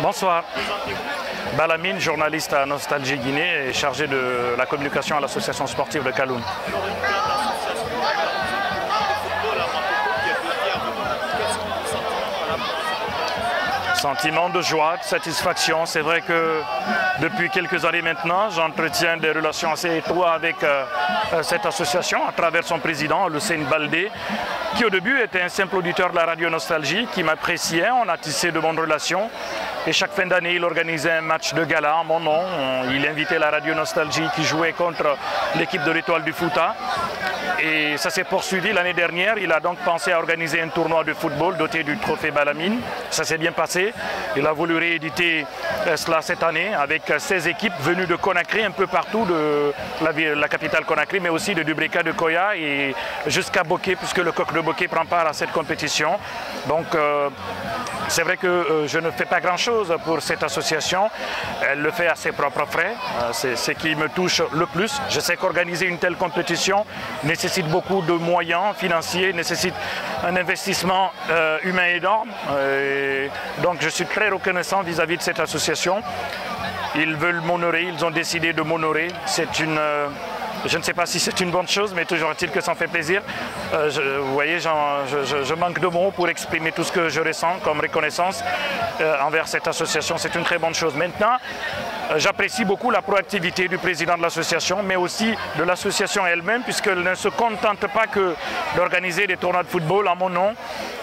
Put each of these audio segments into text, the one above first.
Bonsoir. Balamine, journaliste à Nostalgie Guinée et chargé de la communication à l'association sportive de Kaloum. Sentiment de joie, de satisfaction. C'est vrai que depuis quelques années maintenant, j'entretiens des relations assez étroites avec cette association à travers son président, Hussein Baldé, qui au début était un simple auditeur de la radio Nostalgie, qui m'appréciait. On a tissé de bonnes relations. Et chaque fin d'année, il organisait un match de gala en mon nom. Il invitait la radio Nostalgie qui jouait contre l'équipe de l'Étoile du Fouta. Et ça s'est poursuivi l'année dernière. Il a donc pensé à organiser un tournoi de football doté du trophée Balamine. Ça s'est bien passé. Il a voulu rééditer cela cette année avec 16 équipes venues de Conakry, un peu partout de la capitale Conakry, mais aussi de Dubrika, de Koya et jusqu'à Boké, puisque le coq de Boké prend part à cette compétition. Donc c'est vrai que je ne fais pas grand-chose pour cette association. Elle le fait à ses propres frais. C'est ce qui me touche le plus. Je sais qu'organiser une telle compétition nécessite beaucoup de moyens financiers, nécessite un investissement humain énorme. Donc je suis très reconnaissant vis-à-vis de cette association. Ils veulent m'honorer, ils ont décidé de m'honorer. C'est une... Je ne sais pas si c'est une bonne chose, mais toujours est-il que ça me fait plaisir. Vous voyez, je manque de mots pour exprimer tout ce que je ressens comme reconnaissance envers cette association. C'est une très bonne chose. Maintenant, j'apprécie beaucoup la proactivité du président de l'association, mais aussi de l'association elle-même, puisqu'elle ne se contente pas que d'organiser des tournois de football en mon nom.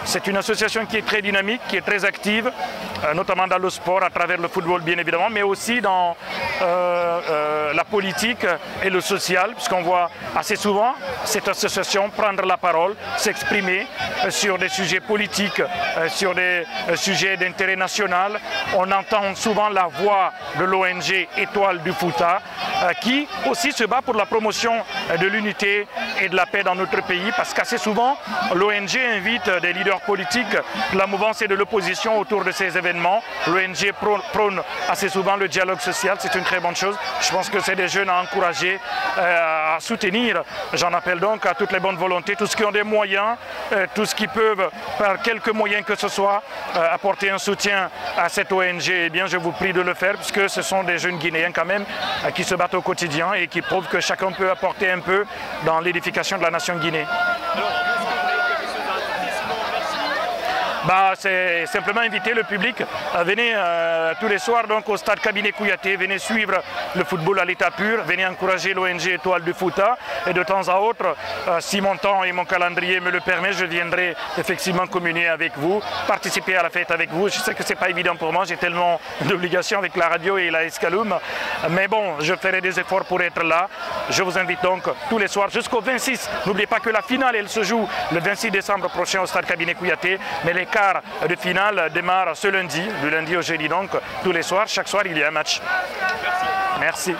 C'est une association qui est très dynamique, qui est très active, notamment dans le sport, à travers le football bien évidemment, mais aussi dans la politique et le social, puisqu'on voit assez souvent cette association prendre la parole, s'exprimer sur des sujets politiques, sur des sujets d'intérêt national. On entend souvent la voix de l'ONG Étoile du Fouta, qui aussi se bat pour la promotion de l'unité et de la paix dans notre pays, parce qu'assez souvent, l'ONG invite des leaders politiques de la mouvance et de l'opposition autour de ces événements. L'ONG prône assez souvent le dialogue social, c'est une très bonne chose. Je pense que c'est des jeunes à encourager, à soutenir. J'en appelle donc à toutes les bonnes volontés, tous ceux qui ont des moyens, tous ceux qui peuvent, par quelques moyens que ce soit, apporter un soutien à cette ONG. Eh bien, je vous prie de le faire, puisque ce sont des jeunes Guinéens quand même qui se battent au quotidien et qui prouvent que chacun peut apporter un peu dans l'édification de la nation Guinée. C'est simplement inviter le public. Venez tous les soirs donc, au stade Kabiné Kouyaté, venez suivre le football à l'état pur, venez encourager l'ONG Étoile du Fouta. Et de temps à autre, si mon temps et mon calendrier me le permettent, je viendrai effectivement communier avec vous, participer à la fête avec vous. Je sais que ce n'est pas évident pour moi, j'ai tellement d'obligations avec la radio et la Kaloum. Mais bon, je ferai des efforts pour être là. Je vous invite donc tous les soirs jusqu'au 26. N'oubliez pas que la finale, elle se joue le 26 décembre prochain au stade Kabiné Kouyaté. Mais les quarts de finale démarrent ce lundi, du lundi au jeudi donc, tous les soirs. Chaque soir, il y a un match. Merci.